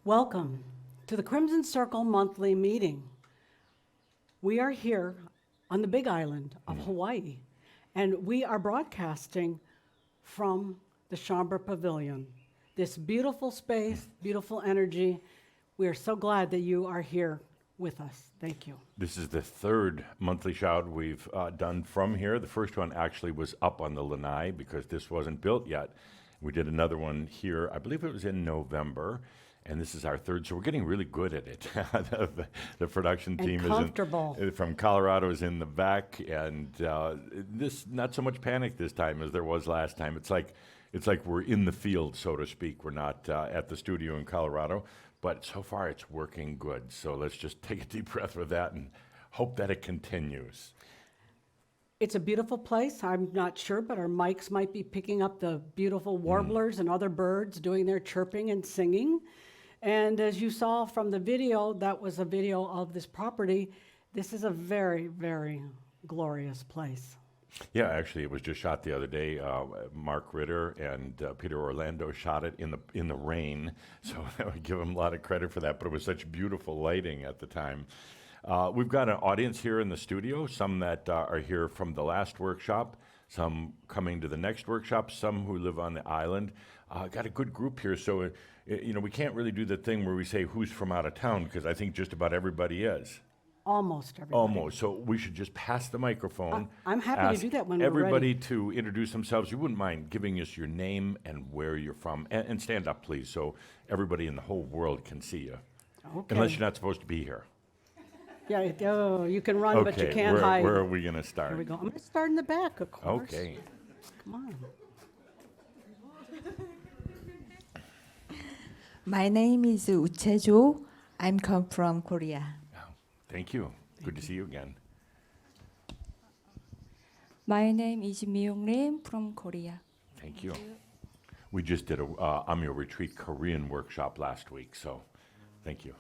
Welcome to the Crimson Circle monthly meeting. We are here on the Big Island of Hawaii, and we are broadcasting from the Chambra Pavilion. This beautiful space, beautiful energy. We are so glad that you are here with us. Thank you. This is the third monthly shout we've done from here. The first one actually was up on the lanai because this wasn't built yet. We did another one here, I believe it was in November, and this is our third, so we're getting really good at it. The production And team comfortable. from Colorado is in the back, and this not so much panic this time as there was last time. It's like we're in the field, so to speak. We're not at the studio in Colorado, but so far it's working good. So let's just take a deep breath with that and hope that it continues. It's a beautiful place. I'm not sure, but our mics might be picking up the beautiful warblers and other birds doing their chirping and singing. And as you saw from the video, that was a video of this property. This is a very, very glorious place. Yeah, actually, it was just shot the other day. Mark Ritter and Peter Orlando shot it in the rain, so I would give them a lot of credit for that. But it was such beautiful lighting at the time. We've got an audience here in the studio. Some that are here from the last workshop, some coming to the next workshop, some who live on the island. Got a good group here, so we can't really do the thing where we say who's from out of town because I think just about everybody is. Almost everybody. Almost. So we should just pass the microphone. I'm happy to do that when we're everybody ready. to introduce themselves. You wouldn't mind giving us your name and where you're from. And stand up, please, so everybody in the whole world can see you. Okay. Unless you're not supposed to be here. Yeah, you can run, but you can't hide. Where are we going to start? Here we go. I'm going to start in the back, of course. Okay. Come on. My name is Uchejo. I'm come from Korea. Thank you. Good to see you again. My name is Myung Lim from Korea. Thank you. We just did a Amyo Retreat Korean workshop last week, so thank you.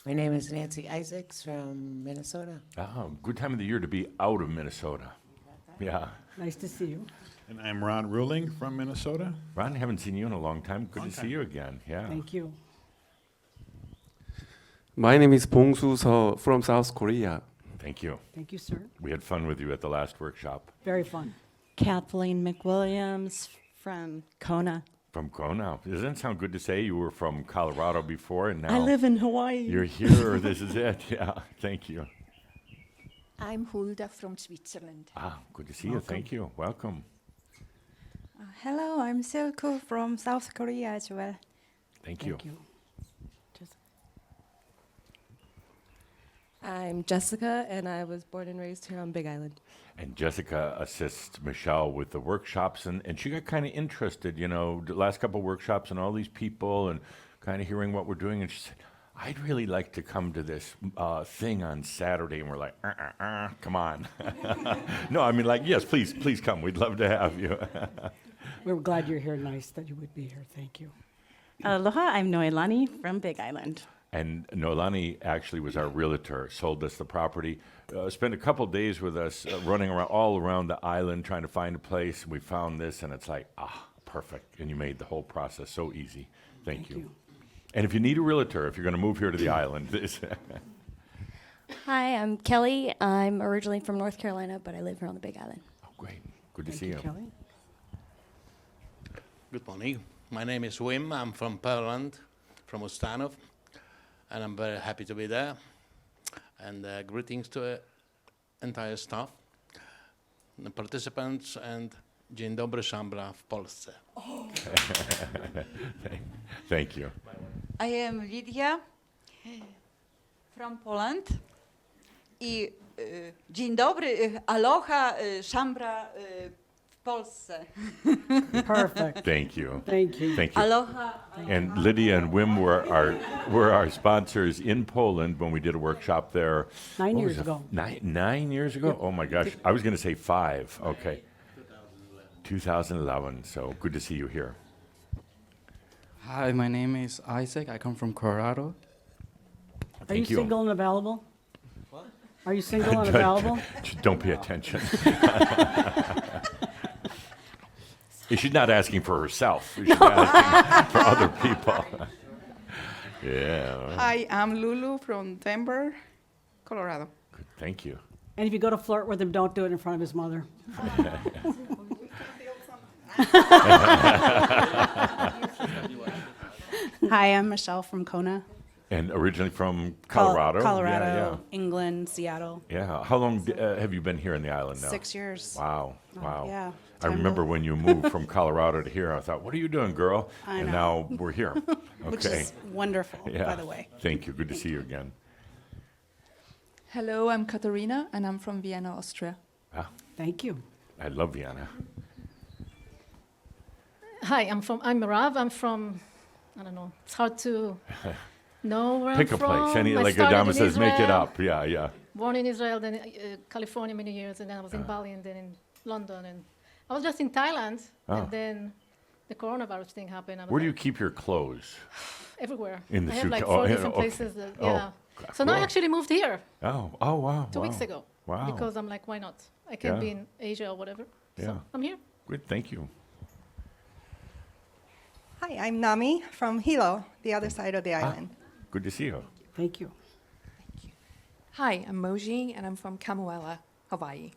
My name is Nancy Isaacs from Minnesota. Good time of the year to be out of Minnesota. Yeah. Nice to see you. And I'm Ron Ruling from Minnesota. Ron, haven't seen you in a long time. Good to see you again. Yeah. Thank you. My name is Bong-Soo Seo from South Korea. Thank you. Thank you, sir. We had fun with you at the last workshop. Very fun. Kathleen McWilliams from Kona. From Kona. Doesn't it sound good to say you were from Colorado before and now I live in Hawaii. you're here or this is it? Yeah. Thank you. I'm Hulda from Switzerland. Good to see you. Thank you. Welcome. Hello, I'm Silko from South Korea as well. Thank you. Thank you. Just I'm Jessica, and I was born and raised here on Big Island. And Jessica assists Michelle with the workshops, and she got kind of interested, the last couple workshops and all these people and kind of hearing what we're doing. And she said, I'd really like to come to this thing on Saturday. And we're like, come on. No, I mean, yes, please come. We'd love to have you. We're glad you're here. Nice that you would be here. Thank you. Aloha, I'm Noelani from Big Island. And Noelani actually was our realtor, sold us the property, spent a couple days with us running around all around the island trying to find a place. We found this, and it's like, perfect. And you made the whole process so easy. Thank you. And if you need a realtor, if you're going to move here to the island, Hi, I'm Kelly. I'm originally from North Carolina, but I live here on the Big Island. Oh, great. Good to Thank see you, you. Kelly. Good morning. My name is Wim. I'm from Poland, from Ustanov, and I'm very happy to be there. And greetings to the entire staff, the participants, and Dzień dobry, Szambra w Polsce. Thank you. I am Lydia from Poland. I dzień dobry, aloha, Szambra w Polsce. Perfect. Thank you. Thank you. Thank you. Aloha. And Lydia and Wim were our sponsors in Poland when we did a workshop there. 9 years ago. 9 years ago? Yep. Oh my gosh. I was going to say 5. Okay. 2011. So good to see you here. Hi, my name is Isaac. I come from Colorado. Are you single and available? What? Are you single and available? Don't pay attention. She's not asking for herself. She's asking for other people. Yeah. Hi, I'm Lulu from Denver, Colorado. Good, thank you. And if you go to flirt with him, don't do it in front of his mother. Hi, I'm Michelle from Kona, And originally from Colorado? Colorado, England, Seattle. Yeah, yeah. How long have you been here in the island now? 6 years. Wow, wow. Yeah. I remember when you moved from Colorado to here, I thought, what are you doing, girl? I and know. now we're here. Okay. Which is wonderful, yeah. by the way. Thank you. Good to see you again. Hello, I'm Katharina, and I'm from Vienna, Austria. Ah, Thank you. I love Vienna. Hi, I'm Marav. I'm from, I don't know, it's hard to know where Pick I'm a from. place. Any, I like started Adamus in says, make it Israel, up. Yeah, yeah. Born in Israel, then California many years, and then I was in Bali, and then in London, and I was just in Thailand, and then the coronavirus thing happened. I was Where do you like, keep your clothes? everywhere. In the I have suit- like oh, 4 yeah, different okay. places. That, Oh, yeah. So now I cool. actually moved here Oh, wow. 2 weeks ago. Wow. Because I'm like, why not? I can Yeah. be in Asia or whatever. Yeah. So I'm here. Good, thank you. Hi, I'm Nami from Hilo, the other side of the island. Good to see you. Thank you. Hi, I'm Moji, and I'm from Kamuela, Hawaii.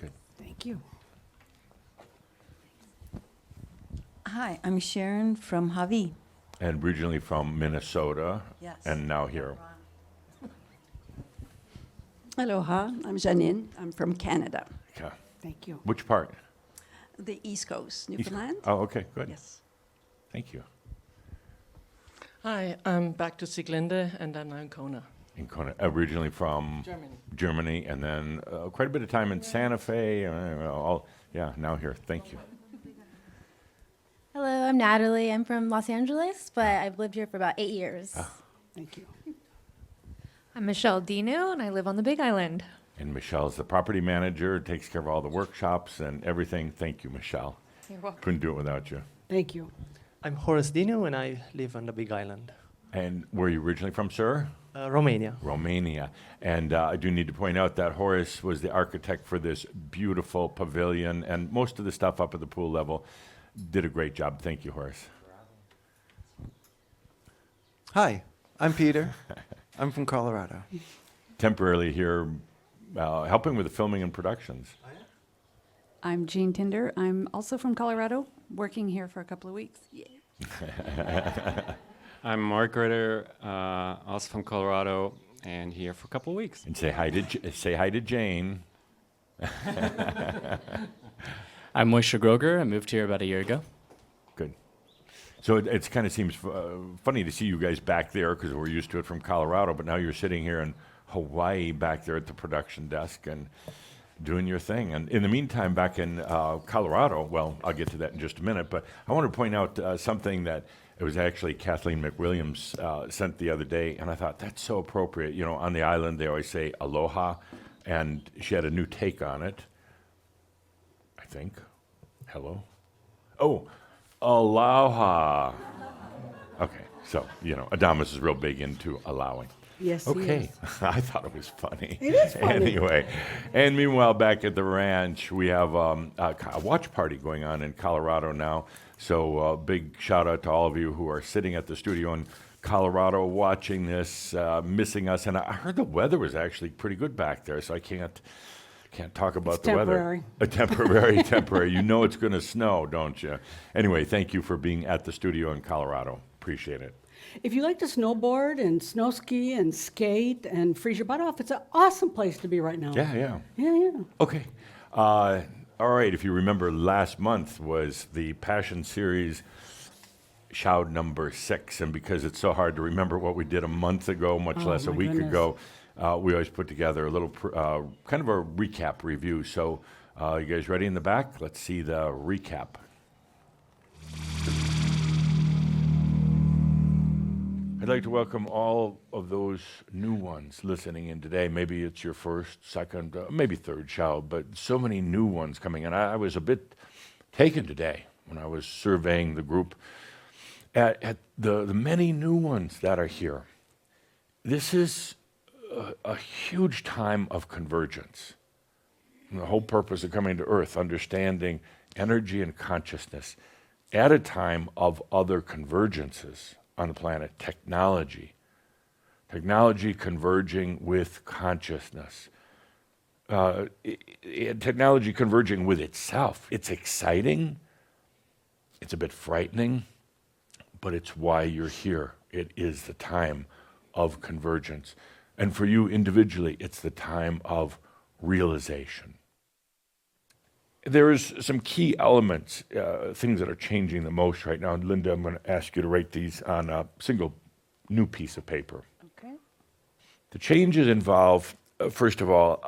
Good. Thank you. Hi, I'm Sharon from Hawaii. And originally from Minnesota. Yes. And now here. Aloha, I'm Janine. I'm from Canada, Okay. Thank you. Which part? the East Coast, Newfoundland. Oh, okay, good. Yes. Thank you. Hi, I'm back to Sieglinde, and I'm now in Kona. In Kona, originally from Germany, and then quite a bit of time in Santa Fe. Now here. Thank you. Hello, I'm Natalie. I'm from Los Angeles, but I've lived here for about 8 years. Thank you. I'm Michelle Dinu, and I live on the Big Island. And Michelle's the property manager, takes care of all the workshops and everything. Thank you, Michelle. You're welcome. Couldn't do it without you. Thank you. I'm Horace Dinu, and I live on the Big Island, And where are you originally from, sir? Romania. Romania. And I do need to point out that Horace was the architect for this beautiful pavilion, and most of the stuff up at the pool level. Did a great job. Thank you, Horace. Hi, I'm Peter. I'm from Colorado. Temporarily here, helping with the filming and productions. I'm Jean Tinder. I'm also from Colorado, working here for a couple of weeks. I'm Mark Ritter, also from Colorado, and here for a couple of weeks. And say hi to Jane. I'm Moishe Groger. I moved here about a year ago. Good. So it kind of seems funny to see you guys back there because we're used to it from Colorado, but now you're sitting here in Hawaii back there at the production desk and doing your thing. And in the meantime, back in Colorado, well, I'll get to that in just a minute, but I want to point out something that it was actually Kathleen McWilliams sent the other day, and I thought that's so appropriate. You know, on the island they always say aloha, and she had a new take on it. I think. Hello? Oh, aloha. Okay, so, you know, Adamus is real big into allowing. Yes, he Okay, is. I thought it was funny. It is funny. Anyway, and meanwhile, back at the ranch, we have a watch party going on in Colorado now. So big shout out to all of you who are sitting at the studio in Colorado watching this, missing us. And I heard the weather was actually pretty good back there, so I can't talk about It's the temporary. weather. Temporary. You know it's going to snow, don't you? Anyway, thank you for being at the studio in Colorado. Appreciate it. If you like to snowboard and snow ski and skate and freeze your butt off, it's an awesome place to be right now. Yeah. Yeah. Okay. All right. If you remember, last month was the Passion Series show number 6, and because it's so hard to remember what we did a month ago, much Oh, less a my week goodness. ago, we always put together a little kind of a recap review. So, you guys ready in the back? Let's see the recap. I'd like to welcome all of those new ones listening in today. Maybe it's your first, second, maybe third show, but so many new ones coming in. I was a bit taken today when I was surveying the group at the many new ones that are here. This is a huge time of convergence. And the whole purpose of coming to Earth, understanding energy and consciousness at a time of other convergences on the planet, technology. Technology converging with consciousness. Technology converging with itself. It's exciting. It's a bit frightening, but it's why you're here. It is the time of convergence. And for you individually, it's the time of realization. There's some key elements, things that are changing the most right now. Linda, I'm going to ask you to write these on a single new piece of paper. Okay. The changes involve, first of all,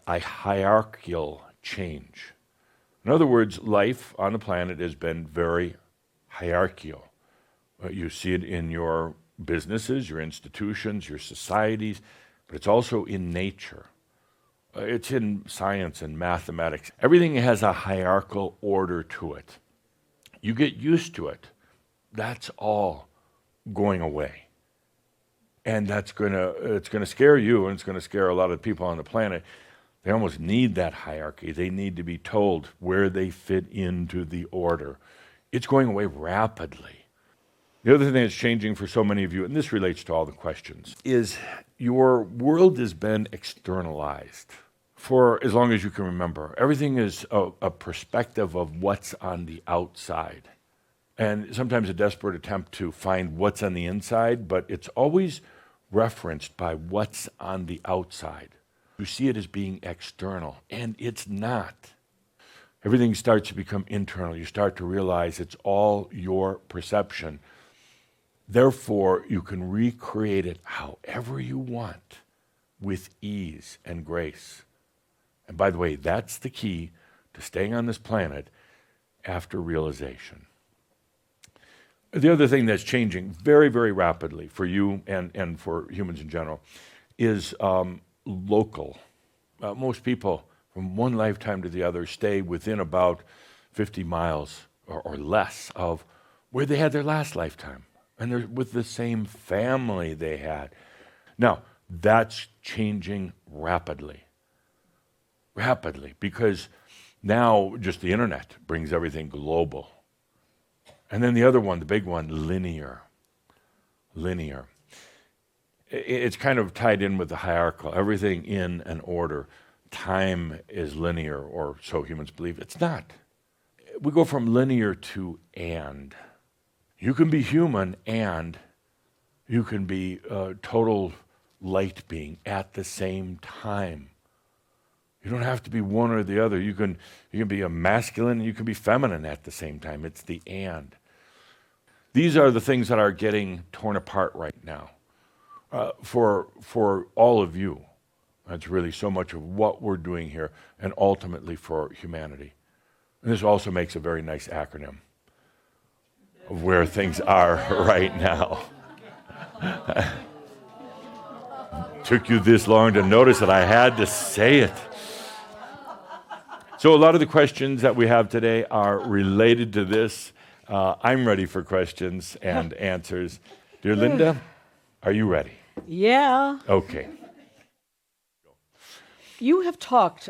a hierarchical change. In other words, life on the planet has been very hierarchical. You see it in your businesses, your institutions, your societies, but it's also in nature. It's in science and mathematics. Everything has a hierarchical order to it. You get used to it. That's all going away. And it's gonna scare you, and it's gonna scare a lot of people on the planet. They almost need that hierarchy. They need to be told where they fit into the order. It's going away rapidly. The other thing that's changing for so many of you, and this relates to all the questions, is your world has been externalized for as long as you can remember. Everything is a perspective of what's on the outside. And sometimes a desperate attempt to find what's on the inside, but it's always referenced by what's on the outside. You see it as being external, and it's not. Everything starts to become internal. You start to realize it's all your perception. Therefore, you can recreate it however you want with ease and grace. And by the way, that's the key to staying on this planet after realization. The other thing that's changing very, very rapidly for you and for humans in general is local. Most people from one lifetime to the other stay within about 50 miles or less of where they had their last lifetime. And they're with the same family they had. Now, that's changing rapidly. Rapidly, because now just the internet brings everything global. And then the other one, the big one, linear. Linear. It's kind of tied in with the hierarchical, everything in an order. Time is linear, or so humans believe. It's not. We go from linear to and. You can be human and you can be a total light being at the same time. You don't have to be one or the other. You can be a masculine and you can be feminine at the same time. It's the and. These are the things that are getting torn apart right now for all of you. That's really so much of what we're doing here, and ultimately for humanity. And this also makes a very nice acronym of where things are right now. Took you this long to notice that I had to say it. So a lot of the questions that we have today are related to this. I'm ready for questions and answers. Dear Linda, are you ready? Yeah. Okay. You have talked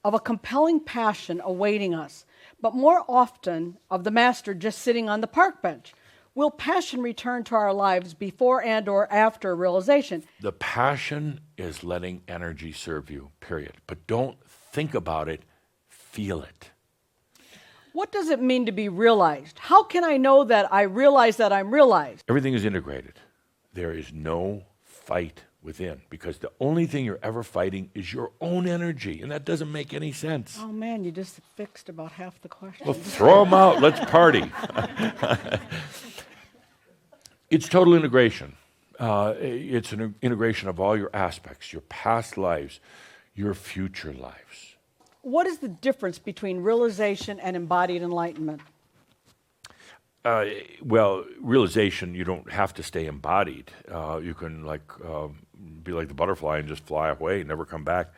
of a compelling passion awaiting us, but more often of the master just sitting on the park bench. Will passion return to our lives before and or after realization? The passion is letting energy serve you, period. But don't think about it, feel it. What does it mean to be realized? How can I know that I realize that I'm realized? Everything is integrated. There is no fight within, because the only thing you're ever fighting is your own energy, and that doesn't make any sense. Oh man, you just fixed about half the questions. Well, throw them out. Let's party. It's total integration. It's an integration of all your aspects, your past lives, your future lives. What is the difference between realization and embodied enlightenment? Well, realization, you don't have to stay embodied. You can be like the butterfly and just fly away and never come back.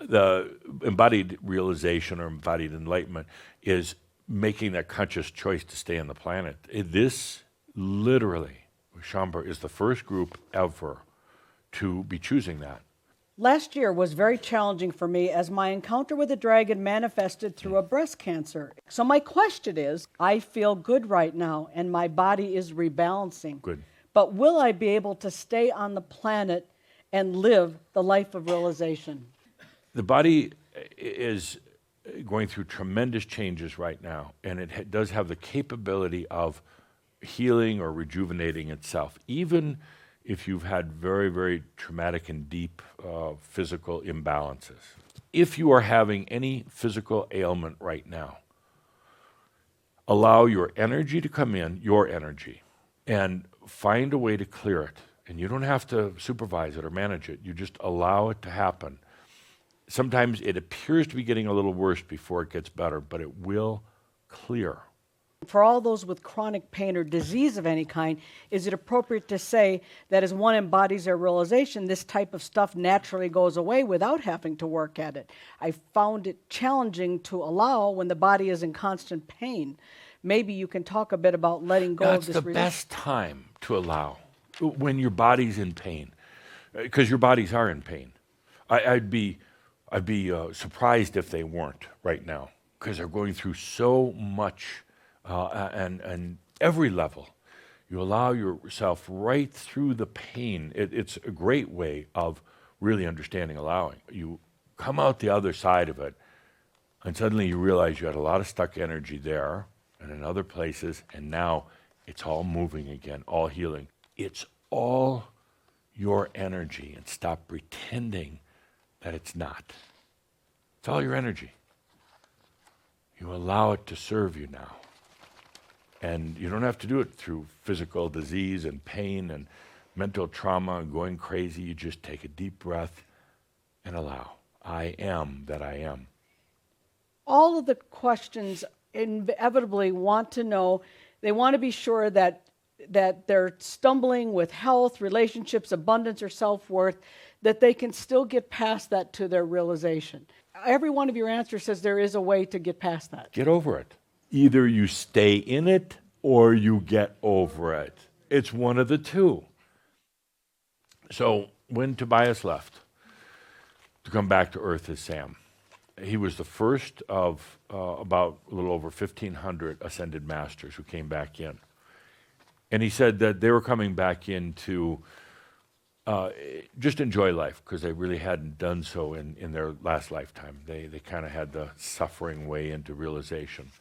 The embodied realization or embodied enlightenment is making that conscious choice to stay on the planet. This literally, Shambhala is the first group ever to be choosing that. Last year was very challenging for me as my encounter with the dragon manifested through a breast cancer. So my question is, I feel good right now and my body is rebalancing. Good. But will I be able to stay on the planet and live the life of realization? The body is going through tremendous changes right now, and it does have the capability of healing or rejuvenating itself, even if you've had very, very traumatic and deep physical imbalances. If you are having any physical ailment right now, allow your energy to come in, your energy, and find a way to clear it. And you don't have to supervise it or manage it. You just allow it to happen. Sometimes it appears to be getting a little worse before it gets better, but it will clear. For all those with chronic pain or disease of any kind, is it appropriate to say that as one embodies their realization, this type of stuff naturally goes away without having to work at it? I found it challenging to allow when the body is in constant pain. Maybe you can talk a bit about letting go of this. That's the best time to allow, when your body's in pain, because your bodies are in pain. I'd be surprised if they weren't right now, because they're going through so much. And every level, you allow yourself right through the pain. It's a great way of really understanding allowing. You come out the other side of it, and suddenly you realize you had a lot of stuck energy there and in other places, and now it's all moving again, all healing. It's all your energy, and stop pretending that it's not. It's all your energy. You allow it to serve you now. And you don't have to do it through physical disease and pain and mental trauma and going crazy. You just take a deep breath and allow. I am that I am. All of the questions inevitably want to know, they want to be sure that they're stumbling with health, relationships, abundance, or self-worth, that they can still get past that to their realization. Every one of your answers says there is a way to get past that. Get over it. Either you stay in it or you get over it. It's one of the two. So when Tobias left to come back to Earth as Sam, he was the first of about a little over 1,500 ascended masters who came back in. And he said that they were coming back in to just enjoy life, because they really hadn't done so in their last lifetime. They kind of had the suffering way into realization.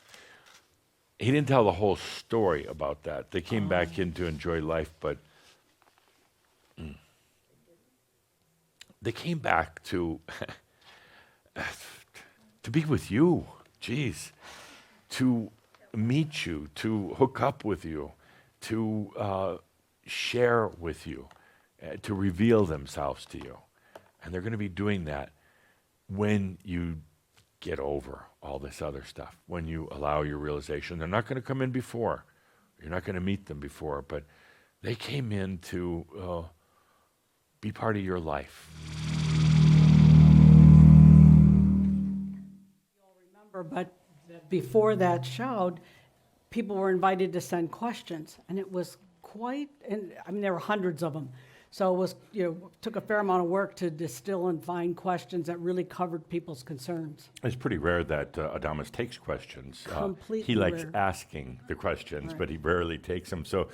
He didn't tell the whole story about that. They came back in to enjoy life, but they came back to be with you, geez, to meet you, to hook up with you, to share with you, to reveal themselves to you. And they're going to be doing that when you get over all this other stuff, when you allow your realization. They're not going to come in before. You're not going to meet them before, but they came in to be part of your life. You'll remember, but before that showed, people were invited to send questions, and it was quite, and I mean, there were hundreds of them. So it was, took a fair amount of work to distill and find questions that really covered people's concerns. It's pretty rare that Adamus takes questions. Completely he likes rare. asking the questions, Right. but he rarely takes them. So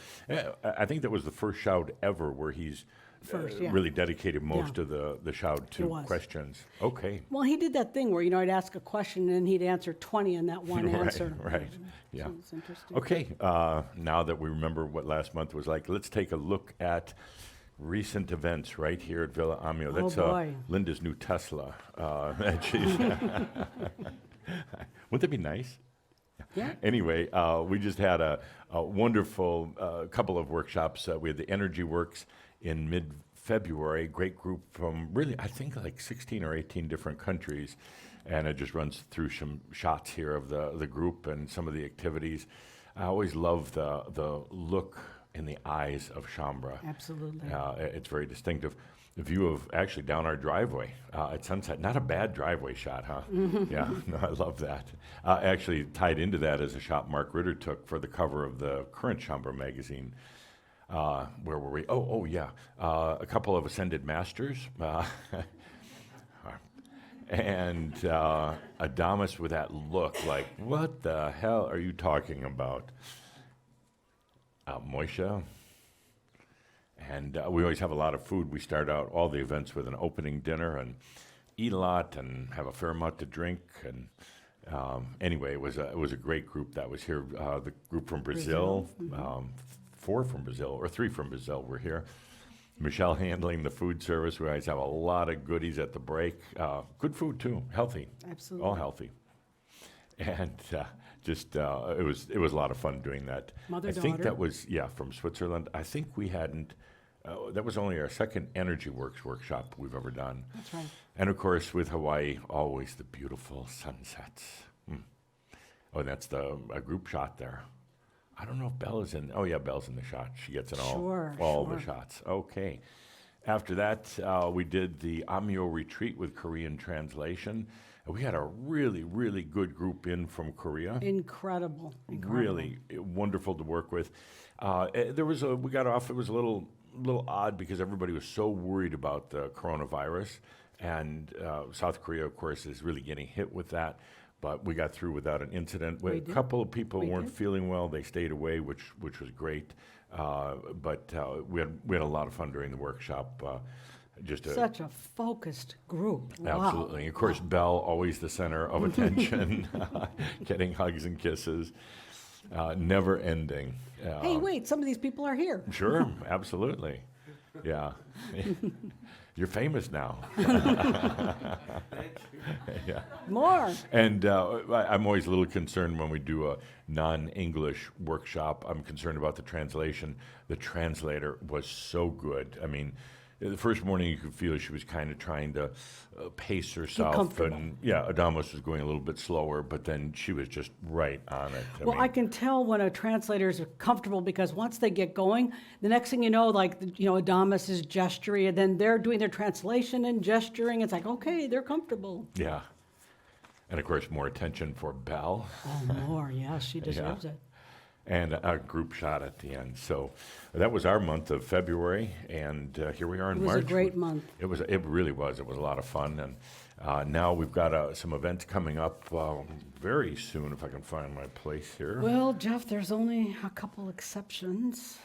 I think that was the first shout ever where he's really dedicated most of the shout to questions. Okay. Well, he did that thing where, I'd ask a question and he'd answer 20 in that one answer. Right, yeah. So it's interesting. Okay, now that we remember what last month was like, let's take a look at recent events right here at Villa Amio. That's boy. Linda's new Tesla. Wouldn't that be nice? Yeah. Anyway, we just had a wonderful couple of workshops. We had the Energy Works in mid-February, great group from really, I think, like 16 or 18 different countries. And it just runs through some shots here of the group and some of the activities. I always love the look in the eyes of Shambra. Absolutely. It's very distinctive. The view of actually down our driveway at sunset. Not a bad driveway shot, huh? Yeah, no, I love that. Actually tied into that is a shot Mark Ritter took for the cover of the current Shambra magazine. Where were we? Oh yeah. A couple of ascended masters And Adamus with that look like, what the hell are you talking about? Moisha. And we always have a lot of food. We start out all the events with an opening dinner and eat a lot and have a fair amount to drink. And anyway, it was a great group that was here. The group from Brazil, 4 from Brazil, or 3 from Brazil were here. Michelle handling the food service. We always have a lot of goodies at the break. Good food too, healthy. Absolutely. All healthy. And just it was a lot of fun doing that. I think Mother-daughter. that was from Switzerland. I think we hadn't. That was only our second Energy Works workshop we've ever done. That's right. And of course, with Hawaii, always the beautiful sunsets. Oh, that's a group shot there. I don't know if Belle is in. Oh yeah, Belle's in the shot. She gets in all the shots. Okay. After that, we did the Amyo retreat with Korean translation. We had a really, really good group in from Korea. Incredible. Really wonderful to work with. We got off. It was a little odd because everybody was so worried about the coronavirus, and South Korea, of course, is really getting hit with that. But we got through without an incident. A couple of people weren't feeling well. They stayed away, which was great. But we had a lot of fun during the workshop. Such a focused group. Absolutely. Of course, Belle, always the center of attention, getting hugs and kisses, never ending. Hey, wait, some of these people are here. Sure, absolutely. Yeah. You're famous now. Yeah. More. And I'm always a little concerned when we do a non-English workshop. I'm concerned about the translation. The translator was so good. I mean, the first morning you could feel she was kind of trying to pace herself. And Adamus was going a little bit slower, but then she was just right on it. I can tell when a translator is comfortable because once they get going, the next thing you know, Adamus is gesturing, and then they're doing their translation and gesturing. It's like, okay, they're comfortable. Yeah. And of course, more attention for Belle. Oh, more, yeah, she deserves it. And a group shot at the end. So that was our month of February, and here we are in March. It was a great month. It really was. It was a lot of fun, and now we've got some events coming up very soon, if I can find my place here. Well, Jeff, there's only a couple exceptions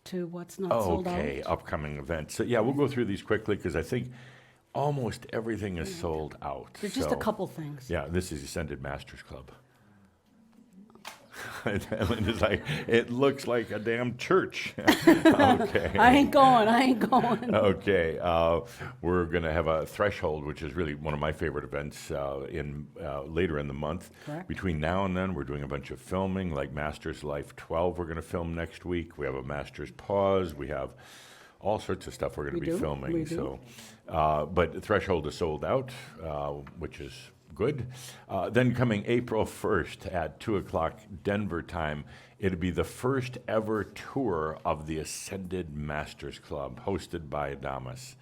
to what's not sold out. Okay, upcoming events. So we'll go through these quickly because I think almost everything is sold out. There's just a couple things. Yeah, this is Ascended Masters Club. Linda's like, it looks like a damn church. Okay. I ain't going. Okay. We're going to have a Threshold, which is really one of my favorite events later in the month. Correct. Between now and then, we're doing a bunch of filming, like Masters Life 12 we're going to film next week. We have a Masters Pause. We have all sorts of stuff we're going to be filming. We do. So, but Threshold is sold out, which is good. Then coming April 1st at 2 o'clock Denver time, it'll be the first ever tour of the Ascended Masters Club hosted by Adamus.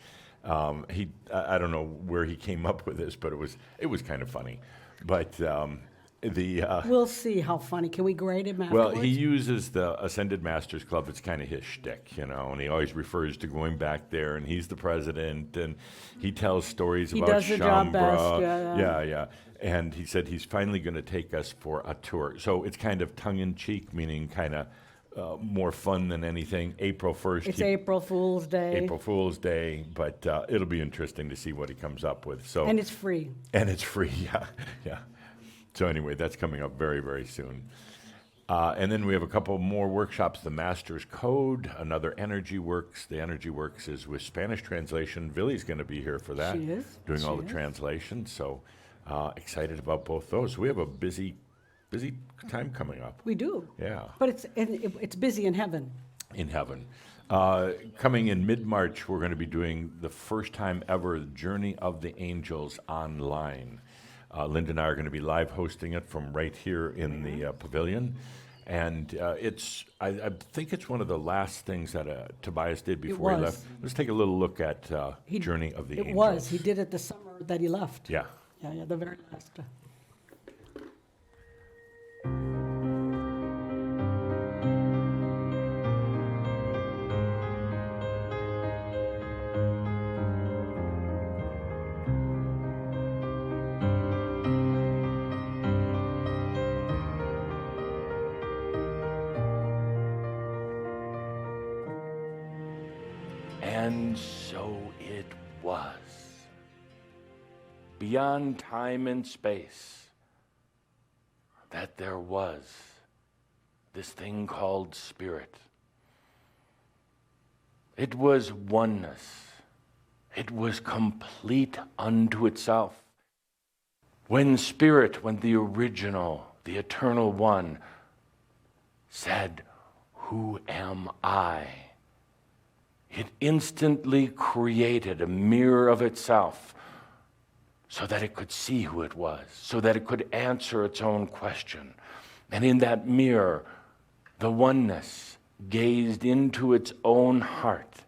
I don't know where he came up with this, but it was kind of funny. But we'll see how funny. Can we grade him afterwards? Well, he uses the Ascended Masters Club. It's kind of his shtick, and he always refers to going back there, and he's the president, and he tells stories about does the job best, Shambra. Yeah. And he said he's finally going to take us for a tour. So it's kind of tongue-in-cheek, meaning kind of more fun than anything. April 1st. It's April Fool's Day. April Fool's Day, but it'll be interesting to see what he comes up with. So and it's free. Yeah. So anyway, that's coming up very, very soon. And then we have a couple more workshops, the Master's Code, another Energy Works. The Energy Works is with Spanish translation. Villy's going to be here for that. She is. Doing all the translation. So excited about both those. We have a busy time coming up. We do. Yeah. But it's busy in heaven. In heaven. Coming in mid-March, we're going to be doing the first time ever Journey of the Angels online. Linda and I are going to be live hosting it from right here in the pavilion. And I think it's one of the last things that Tobias did before he left. Let's take a little look at Journey of the Angels. It was. He did it the summer that he left. Yeah. Yeah, the very last. And so it was. Beyond time and space, that there was this thing called spirit. It was oneness. It was complete unto itself. When spirit, when the original, the eternal one, said, "Who am I?" it instantly created a mirror of itself so that it could see who it was, so that it could answer its own question. And in that mirror, the oneness gazed into its own heart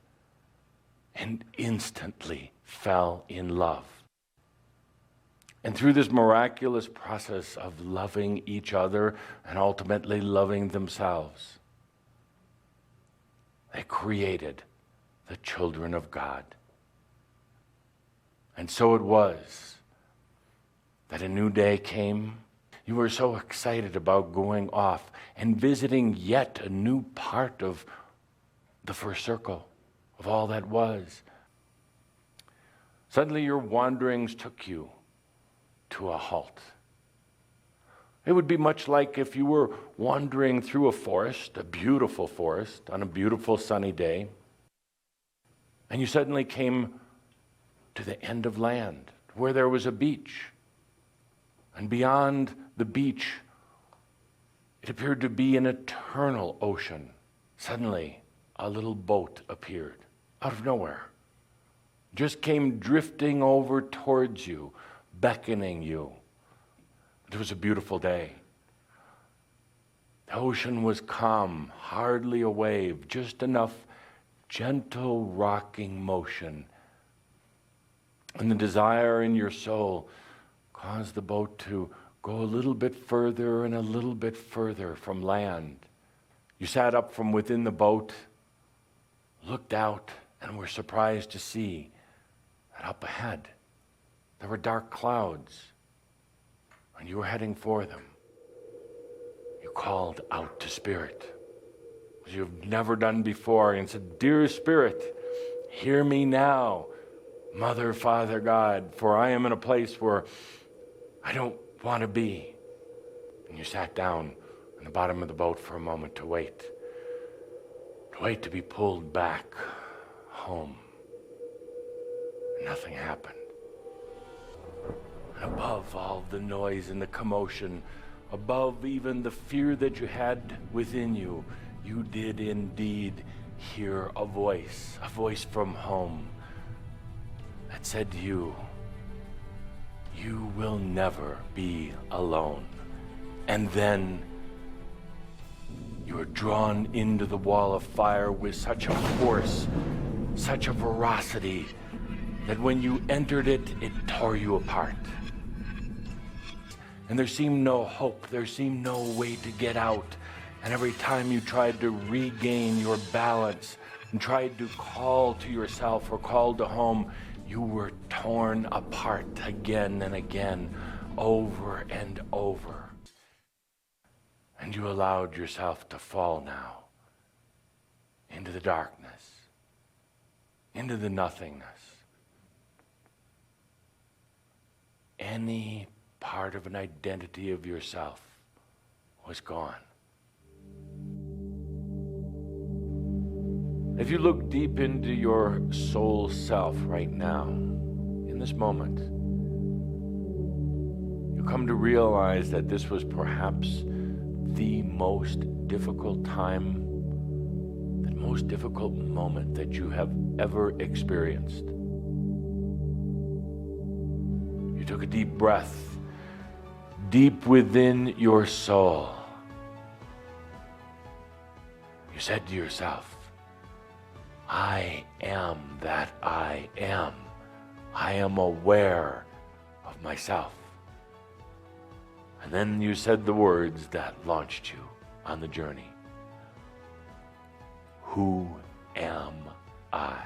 and instantly fell in love. And through this miraculous process of loving each other and ultimately loving themselves, they created the children of God. And so it was that a new day came. You were so excited about going off and visiting yet a new part of the first circle, of all that was. Suddenly your wanderings took you to a halt. It would be much like if you were wandering through a forest, a beautiful forest, on a beautiful sunny day, and you suddenly came to the end of land where there was a beach. And beyond the beach, it appeared to be an eternal ocean. Suddenly, a little boat appeared out of nowhere, just came drifting over towards you, beckoning you. It was a beautiful day. The ocean was calm, hardly a wave, just enough gentle rocking motion. And the desire in your soul caused the boat to go a little bit further and a little bit further from land. You sat up from within the boat, looked out, and were surprised to see that up ahead there were dark clouds, and you were heading for them. You called out to Spirit, as you've never done before, and said, "Dear Spirit, hear me now, Mother, Father, God, for I am in a place where I don't want to be." And you sat down in the bottom of the boat for a moment to wait to be pulled back home. And nothing happened. And above all the noise and the commotion, above even the fear that you had within you, you did indeed hear a voice from home that said to you, "You will never be alone." And then you were drawn into the wall of fire with such a force, such a ferocity, that when you entered it, it tore you apart. And there seemed no hope, there seemed no way to get out. And every time you tried to regain your balance and tried to call to yourself or call to home, you were torn apart again and again, over and over. And you allowed yourself to fall now into the darkness, into the nothingness. Any part of an identity of yourself was gone. If you look deep into your soul self right now, in this moment, you come to realize that this was perhaps the most difficult time, the most difficult moment that you have ever experienced. You took a deep breath, deep within your soul. You said to yourself, "I am that I am. I am aware of myself." And then you said the words that launched you on the journey. "Who am I?"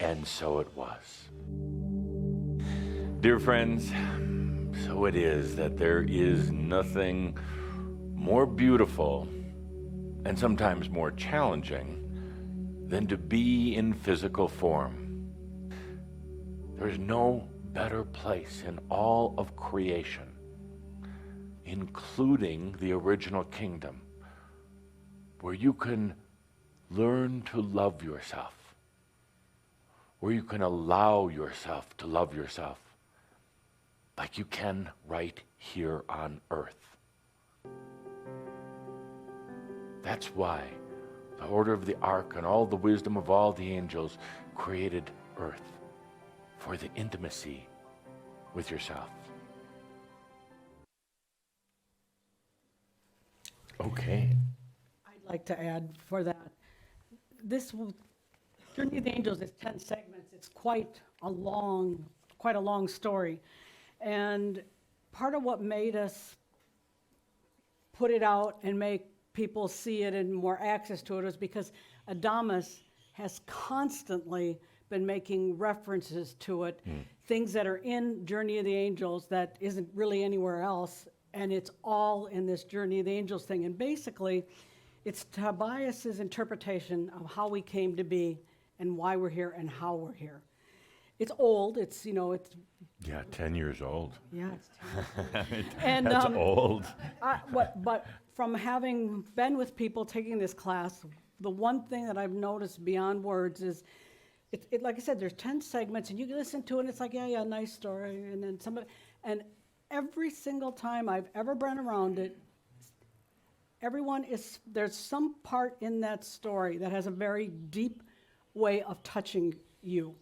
And so it was. Dear friends, so it is that there is nothing more beautiful and sometimes more challenging than to be in physical form. There's no better place in all of creation, including the original kingdom, where you can learn to love yourself, where you can allow yourself to love yourself like you can right here on earth. That's why the order of the ark and all the wisdom of all the angels created earth, for the intimacy with yourself. Okay. I'd like to add for that, Journey of the Angels is 10 segments. It's quite a long story. And part of what made us put it out and make people see it and more access to it was because Adamus has constantly been making references to it, things that are in Journey of the Angels that isn't really anywhere else, and it's all in this Journey of the Angels thing. And basically, it's Tobias's interpretation of how we came to be and why we're here and how we're here. It's old. It's 10 years old. Yeah, it's and that's old. But from having been with people taking this class, the one thing that I've noticed beyond words is, like I said, there's 10 segments, and you can listen to it, and it's like, yeah, nice story, and then and every single time I've ever been around it, there's some part in that story that has a very deep way of touching you.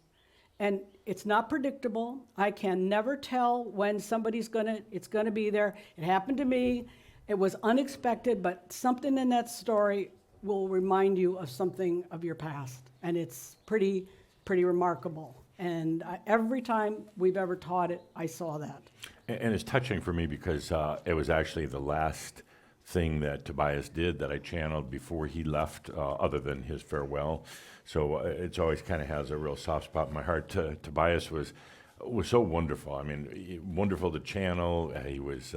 And it's not predictable. I can never tell when it's gonna be there. It happened to me. It was unexpected, but something in that story will remind you of something of your past. And it's pretty remarkable. And every time we've ever taught it, I saw that. And it's touching for me because it was actually the last thing that Tobias did that I channeled before he left, other than his farewell. So it's always kind of has a real soft spot in my heart. Tobias was so wonderful. I mean, wonderful to channel. He was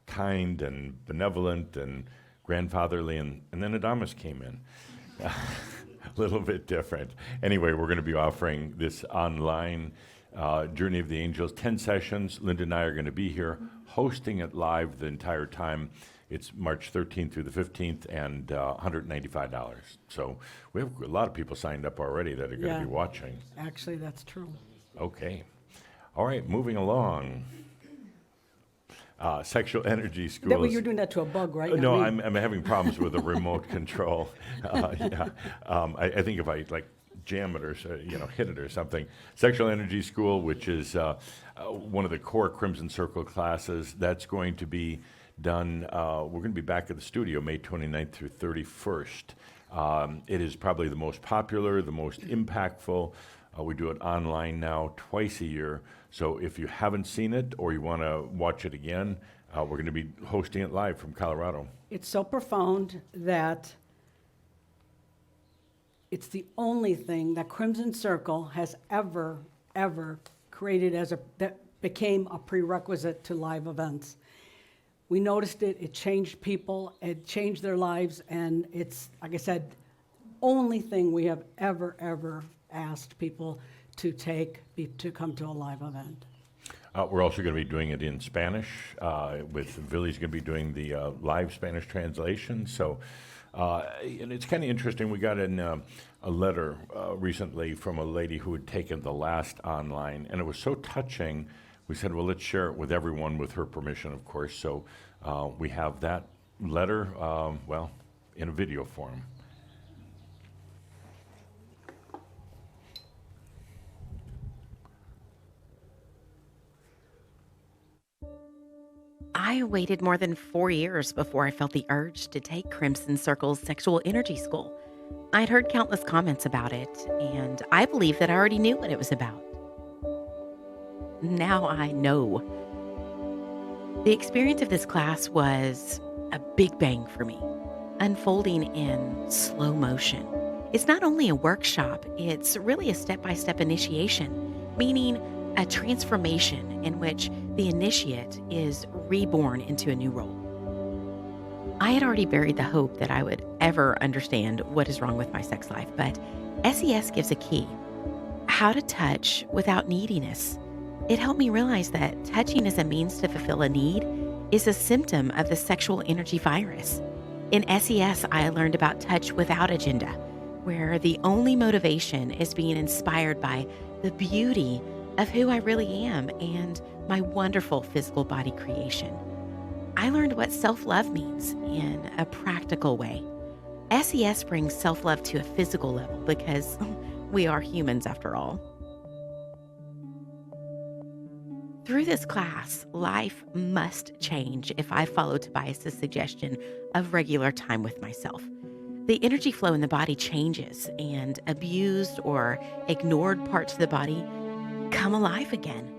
kind and benevolent and grandfatherly, and then Adamus came in. A little bit different. Anyway, we're going to be offering this online Journey of the Angels, 10 sessions. Linda and I are going to be here hosting it live the entire time. It's March 13th through the 15th, and $195. So we have a lot of people signed up already that are going to be watching. Actually, that's true. Okay. All right, moving along. Sexual energy schools. You're doing that to a bug, right? No, I'm having problems with the remote control. I think if I jam it or hit it or something. Sexual Energy School, which is one of the core Crimson Circle classes, that's going to be done. We're going to be back at the studio May 29th through 31st. It is probably the most popular, the most impactful. We do it online now twice a year. So if you haven't seen it or you want to watch it again, we're going to be hosting it live from Colorado. It's so profound that it's the only thing that Crimson Circle has ever created that became a prerequisite to live events. We noticed it. It changed people. It changed their lives, and it's, like I said, only thing we have ever asked people to come to a live event. We're also going to be doing it in Spanish. With Billy's going to be doing the live Spanish translation. So, and it's kind of interesting. We got in a letter recently from a lady who had taken the last online, and it was so touching. We said, well, let's share it with everyone, with her permission, of course. So we have that letter, in a video form. I waited more than 4 years before I felt the urge to take Crimson Circle's Sexual Energy School. I'd heard countless comments about it, and I believed that I already knew what it was about. Now I know. The experience of this class was a big bang for me, unfolding in slow motion. It's not only a workshop, it's really a step-by-step initiation, meaning a transformation in which the initiate is reborn into a new role. I had already buried the hope that I would ever understand what is wrong with my sex life, but SES gives a key: how to touch without neediness. It helped me realize that touching as a means to fulfill a need is a symptom of the sexual energy virus. In SES, I learned about touch without agenda, where the only motivation is being inspired by the beauty of who I really am and my wonderful physical body creation. I learned what self-love means in a practical way. SES brings self-love to a physical level because we are humans after all. Through this class, life must change if I follow Tobias's suggestion of regular time with myself. The energy flow in the body changes, and abused or ignored parts of the body come alive again.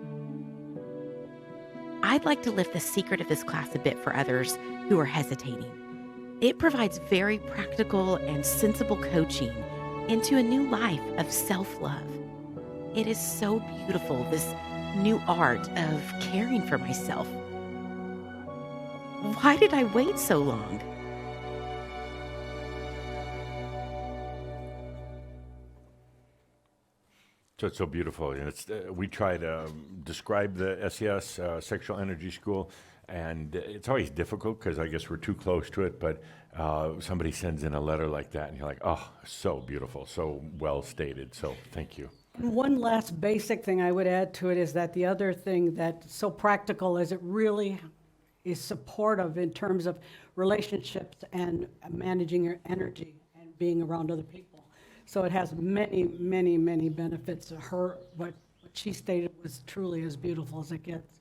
I'd like to lift the secret of this class a bit for others who are hesitating. It provides very practical and sensible coaching into a new life of self-love. It is so beautiful, this new art of caring for myself. Why did I wait so long? So it's so beautiful. And it's, we try to describe the SES, Sexual Energy School, and it's always difficult because I guess we're too close to it, but somebody sends in a letter like that and you're like, oh, so beautiful, so well stated. So thank you. One last basic thing I would add to it is that the other thing that's so practical is it really is supportive in terms of relationships and managing your energy and being around other people. So it has many, many, many benefits. What she stated was truly as beautiful as it gets.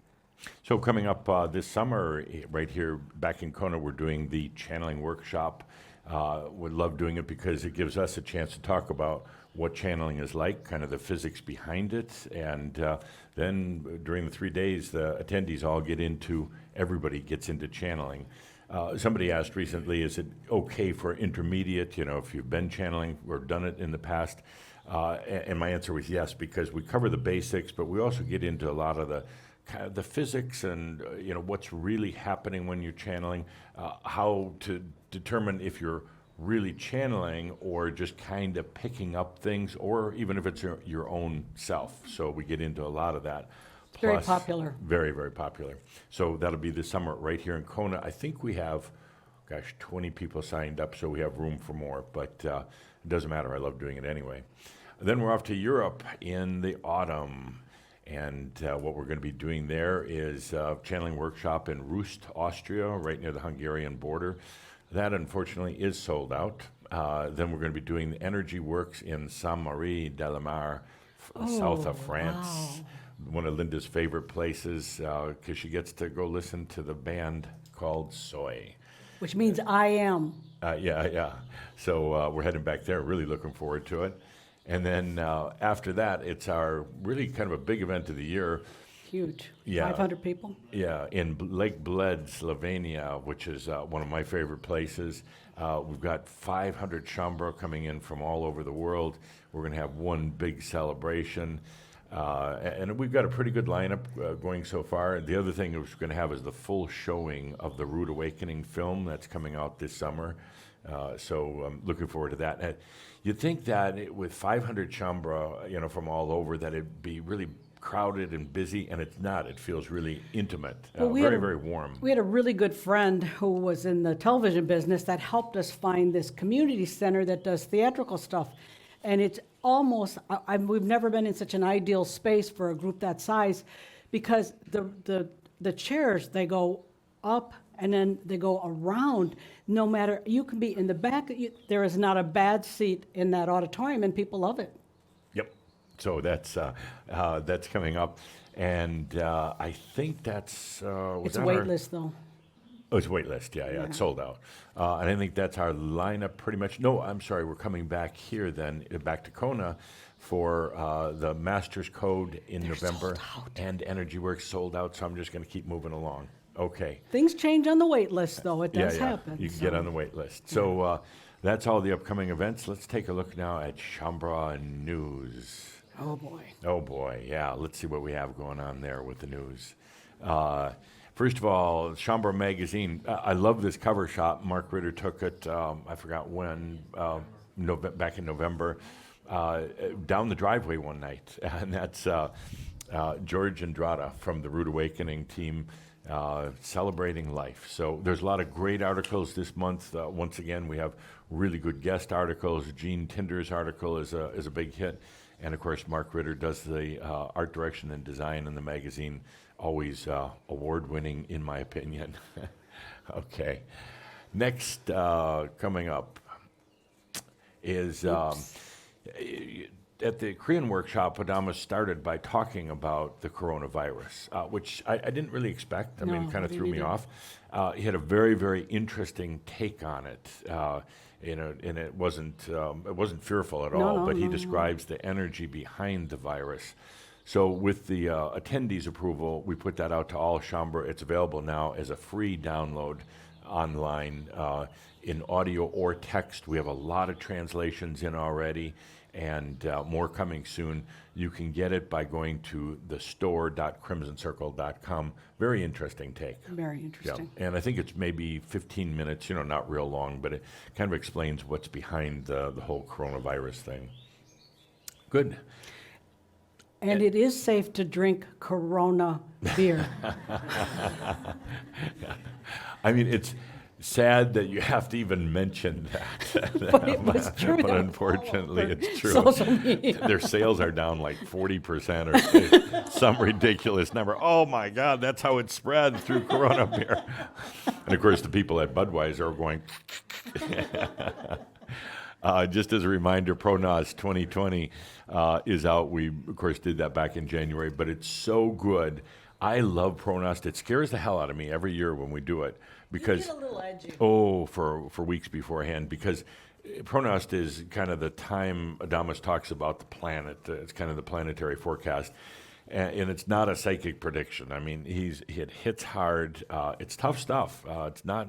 So coming up this summer, right here back in Kona, we're doing the channeling workshop. Would love doing it because it gives us a chance to talk about what channeling is like, kind of the physics behind it, and then during the 3 days, the attendees all get into, everybody gets into channeling. Somebody asked recently, is it okay for intermediate, you know, if you've been channeling or done it in the past? And my answer was yes, because we cover the basics, but we also get into a lot of the physics and you know what's really happening when you're channeling, how to determine if you're really channeling or just kind of picking up things, or even if it's your own self. So we get into a lot of that. It's very popular. Very, very popular. So that'll be this summer right here in Kona. I think we have, 20 people signed up, so we have room for more, but it doesn't matter. I love doing it anyway. Then we're off to Europe in the autumn. And what we're going to be doing there is a channeling workshop in Rust, Austria, right near the Hungarian border. That, unfortunately, is sold out. Then we're going to be doing the energy works in Saint-Marie-de-la-Mer, south of France. Wow. One of Linda's favorite places, because she gets to go listen to the band called Soy. Which means I am. Yeah. So we're heading back there, really looking forward to it. And then after that, it's our really kind of a big event of the year. Huge. Yeah. 500 people. Yeah, in Lake Bled, Slovenia, which is one of my favorite places. We've got 500 Shambra coming in from all over the world. We're going to have one big celebration. And we've got a pretty good lineup going so far. The other thing we're going to have is the full showing of the Rude Awakening film that's coming out this summer. So I'm looking forward to that. You'd think that with 500 Shambra, you know, from all over, that it'd be really crowded and busy, and it's not. It feels really intimate, Well, very warm. We had a really good friend who was in the television business that helped us find this community center that does theatrical stuff. And it's almost, we've never been in such an ideal space for a group that size, because the chairs, they go up and then they go around. No matter, you can be in the back, there is not a bad seat in that auditorium, and people love it. Yep. So that's coming up, and I think that's It's a wait list, though. Oh, it's wait list. Yeah, it's sold out, and I think that's our lineup pretty much. No, I'm sorry, we're coming back here then, back to Kona, for the Master's Code in November, and Energy Works sold out. So I'm just going to keep moving along. Okay. Things change on the wait list, though. It does yeah. happen. You can get on the wait list. So that's all the upcoming events. Let's take a look now at Shambra News. Oh, boy. Oh, boy, yeah. Let's see what we have going on there with the news. First of all, Chambre Magazine. I love this cover shot. Mark Ritter took it, I forgot when, back in November, down the driveway one night. And that's George Andrada from the Root Awakening team, celebrating life. So there's a lot of great articles this month. Once again, we have really good guest articles. Gene Tinder's article is a big hit. And of course, Mark Ritter does the art direction and design in the magazine. Always award-winning, in my opinion. Okay. Next, coming up is at the Korean workshop, Adamus started by talking about the coronavirus, which I didn't really expect. I mean, it kind of threw me off. He had a very, very interesting take on it. And it wasn't fearful at all, but he describes the energy behind the virus. So with the attendees' approval, we put that out to all Chambre. It's available now as a free download online in audio or text. We have a lot of translations in already, and more coming soon. You can get it by going to thestore.crimsoncircle.com. Very interesting take. Very interesting. Yeah. And I think it's maybe 15 minutes, not real long, but it kind of explains what's behind the whole coronavirus thing. Good. And it is safe to drink Corona beer. I mean, it's sad that you have to even mention that. But it was true. But unfortunately, it's true. Social media. Their sales are down like 40% or some ridiculous number. Oh my God, that's how it spread through Corona beer. And of course, the people at Budweiser are going. Just as a reminder, ProNOS 2020 is out. We, of course, did that back in January, but it's so good. I love ProNOS. It scares the hell out of me every year when we do it because you get a little edgy. For weeks beforehand, because ProNOS is kind of the time Adamus talks about the planet. It's kind of the planetary forecast. And it's not a psychic prediction. I mean, it hits hard. It's tough stuff. It's not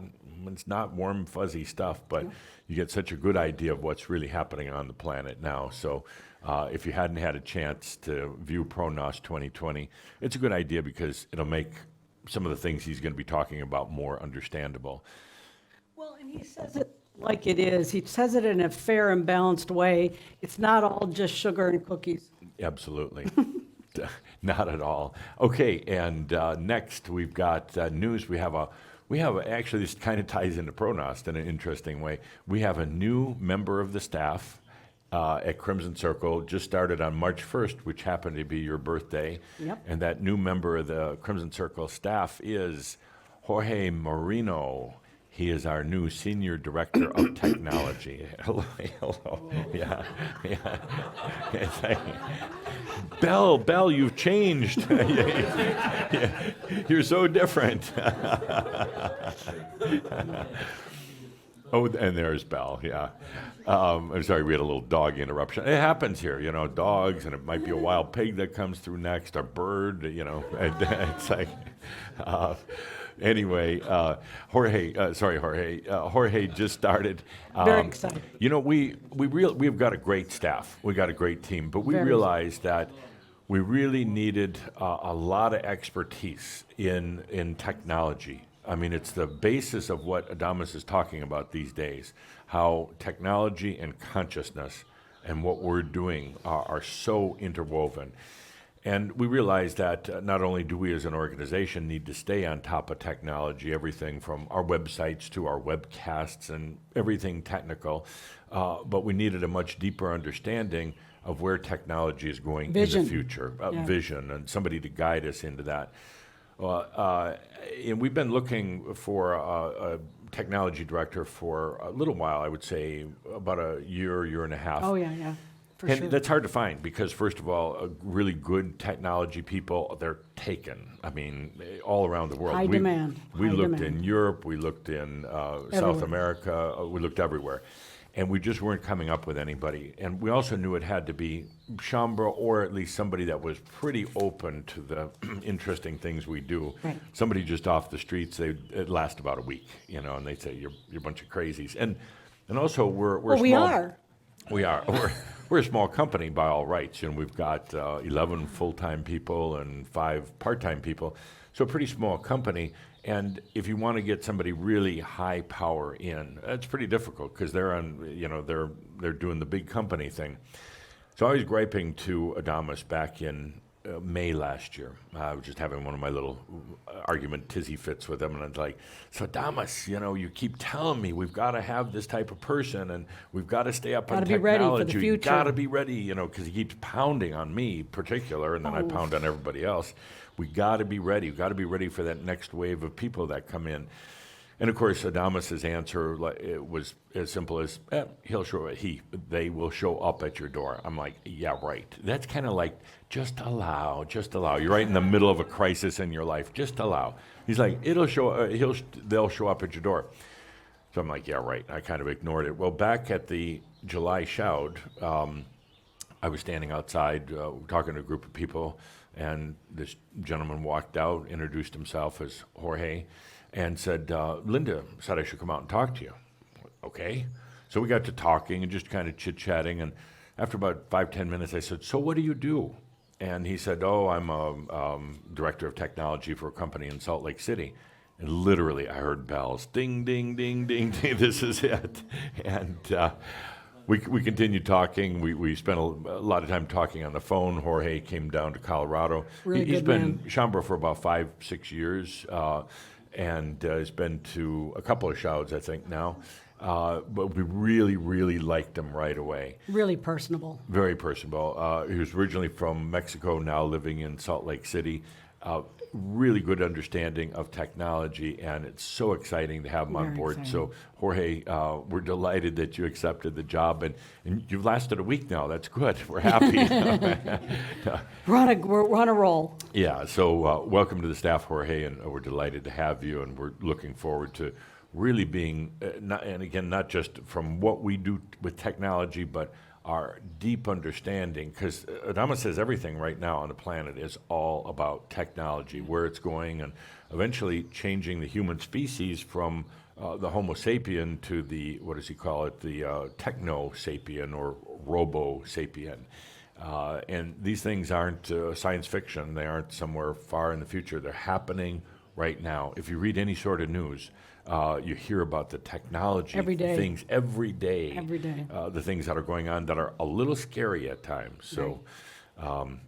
warm, fuzzy stuff, but you get such a good idea of what's really happening on the planet now. So if you hadn't had a chance to view ProNOS 2020, it's a good idea because it'll make some of the things he's going to be talking about more understandable. Well, and he says it like it is. He says it in a fair and balanced way. It's not all just sugar and cookies. Absolutely. Not at all. Okay, and next we've got news. We have actually, this kind of ties into ProNOS in an interesting way. We have a new member of the staff at Crimson Circle, just started on March 1st, which happened to be your birthday. Yep. And that new member of the Crimson Circle staff is Jorge Marino. He is our new Senior Director of Technology. Hello. Yeah. It's like, Belle, you've changed. Yeah. You're so different. Oh, and there's Belle, yeah. I'm sorry, we had a little dog interruption. It happens here, dogs, and it might be a wild pig that comes through next, a bird, and it's like... Anyway, Jorge just started. Very excited. We've got a great staff. We got a great team, but we realized that we really needed a lot of expertise in technology. I mean, it's the basis of what Adamus is talking about these days, how technology and consciousness and what we're doing are so interwoven. And we realized that not only do we as an organization need to stay on top of technology, everything from our websites to our webcasts and everything technical, but we needed a much deeper understanding of where technology is going in the future, vision, and somebody to guide us into that. And we've been looking for a technology director for a little while, I would say about a year and a half. Oh, yeah. And that's hard to find because, first of all, really good technology people, they're taken. I mean, all around the world. High demand. We looked in Europe, we looked in South America, we looked everywhere. And we just weren't coming up with anybody. And we also knew it had to be Chambre or at least somebody that was pretty open to the interesting things we do. Right. Somebody just off the streets, it lasts about a week, and they'd say, you're a bunch of crazies. And also, we're small. We are. We are. We're a small company by all rights, and we've got 11 full-time people and 5 part-time people. So a pretty small company. And if you want to get somebody really high power in, that's pretty difficult because they're on, they're doing the big company thing. So I was griping to Adamus back in May last year. I was just having one of my little argument tizzy fits with him, and I was like, so Adamus, you keep telling me we've got to have this type of person, and we've got to stay up on Gotta be ready technology. for the future. Got to be ready, because he keeps pounding on me particular, and then I pound on everybody else. We got to be ready. We've got to be ready for that next wave of people that come in. And of course, Adamus's answer it was as simple as, they will show up at your door. I'm like, yeah, right. That's kind of like, just allow. You're right in the middle of a crisis in your life. Just allow. He's like, they'll show up at your door. So I'm like, yeah, right. I kind of ignored it. Well, back at the July Shout, I was standing outside talking to a group of people, and this gentleman walked out, introduced himself as Jorge, and said, Linda said I should come out and talk to you. Okay. So we got to talking and just kind of chit-chatting, and after about 5-10 minutes, I said, so what do you do? And he said, I'm a director of technology for a company in Salt Lake City. And literally, I heard bells, ding, ding, ding, ding, ding, this is it. And we continued talking. We spent a lot of time talking on the phone. Jorge came down to Colorado. Really He's good been man. Chambra for about 5-6 years, and has been to a couple of shouts, I think, now. But we really, really liked him right away. Really personable. Very personable. He was originally from Mexico, now living in Salt Lake City. Really good understanding of technology, and it's so exciting to have him on Very board. exciting. So, Jorge, we're delighted that you accepted the job, and you've lasted a week now. That's good. We're happy. We're on a roll. Yeah, so welcome to the staff, Jorge, and we're delighted to have you, and we're looking forward to really being, not just from what we do with technology, but our deep understanding, because Adamus says everything right now on the planet is all about technology, where it's going, and eventually changing the human species from the Homo sapien to the, what does he call it, the techno sapien or robo sapien. And these things aren't science fiction. They aren't somewhere far in the future. They're happening right now. If you read any sort of news, you hear about the technology Every day. things every day. Every day. The things that are going on that are a little scary at times. So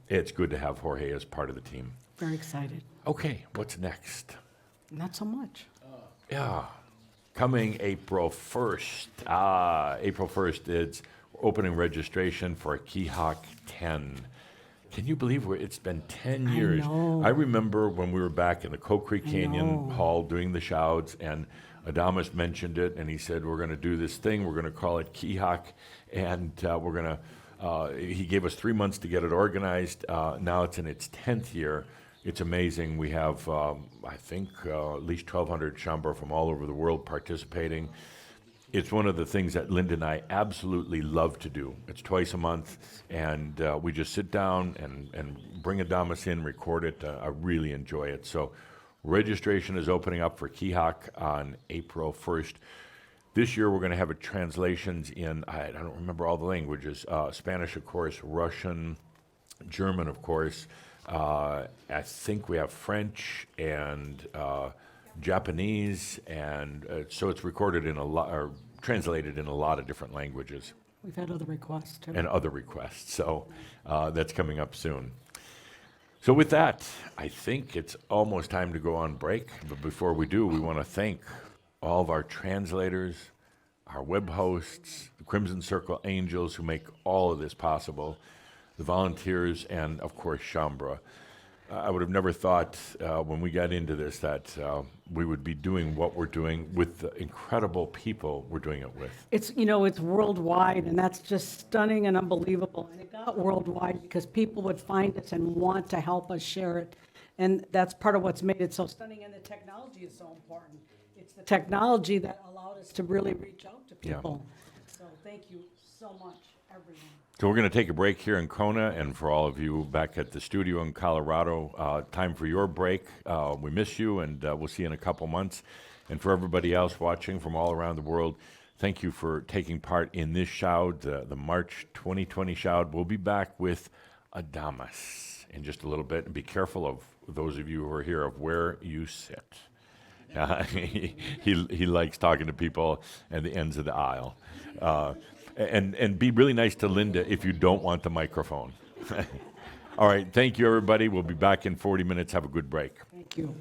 it's good to have Jorge as part of the team. Very excited. Okay, what's next? Not so much. Yeah, coming April 1st. April 1st, it's opening registration for Kihawk 10. Can you believe it's been 10 years? know. I remember when we were back in the Coal Creek Canyon know. Hall doing the shouts, and Adamus mentioned it, and he said, we're going to do this thing, we're going to call it Kihawk, and we're going to, he gave us 3 months to get it organized. Now it's in its 10th year. It's amazing. We have, I think, at least 1,200 Chambra from all over the world participating. It's one of the things that Linda and I absolutely love to do. It's twice a month, and we just sit down and bring Adamus in, record it. I really enjoy it. So registration is opening up for Kihawk on April 1st. This year we're going to have it translations in, I don't remember all the languages, Spanish, of course, Russian, German, of course. I think we have French and Japanese, and so it's recorded in a lot, or translated in a lot of different languages. We've had other requests too. And other requests, so that's coming up soon. So with that, I think it's almost time to go on break, but before we do, we want to thank all of our translators, our web hosts, the Crimson Circle Angels who make all of this possible, the volunteers, and of course, Chambra. I would have never thought when we got into this that we would be doing what we're doing with the incredible people we're doing it with. It's, it's worldwide, and that's just stunning and unbelievable. And it got worldwide because people would find us and want to help us share it. And that's part of what's made it so stunning. And the technology is so important. It's the technology that allowed us to really reach out to people. So thank you so much, everyone. So we're going to take a break here in Kona, and for all of you back at the studio in Colorado, time for your break. We miss you, and we'll see you in a couple months. And for everybody else watching from all around the world, thank you for taking part in this shout, the March 2020 shout. We'll be back with Adamus in just a little bit, and be careful of those of you who are here, of where you sit. He likes talking to people at the ends of the aisle. And be really nice to Linda if you don't want the microphone. All right, thank you, everybody. We'll be back in 40 minutes. Have a good break. Thank you.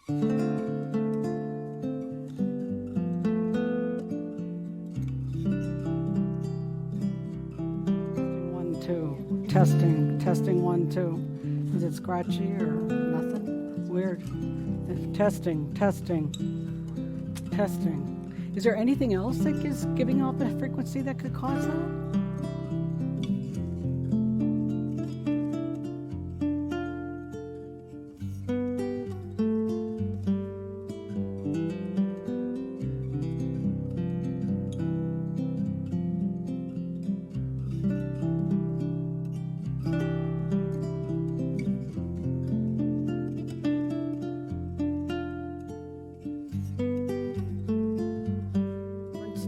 1, 2. Testing 1, 2. Is it scratchy or nothing? Weird. Testing. Is there anything else that is giving off a frequency that could cause that?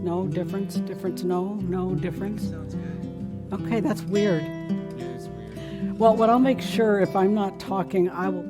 No difference, no difference. Okay, that's weird. Well, what I'll make sure, if I'm not talking, I will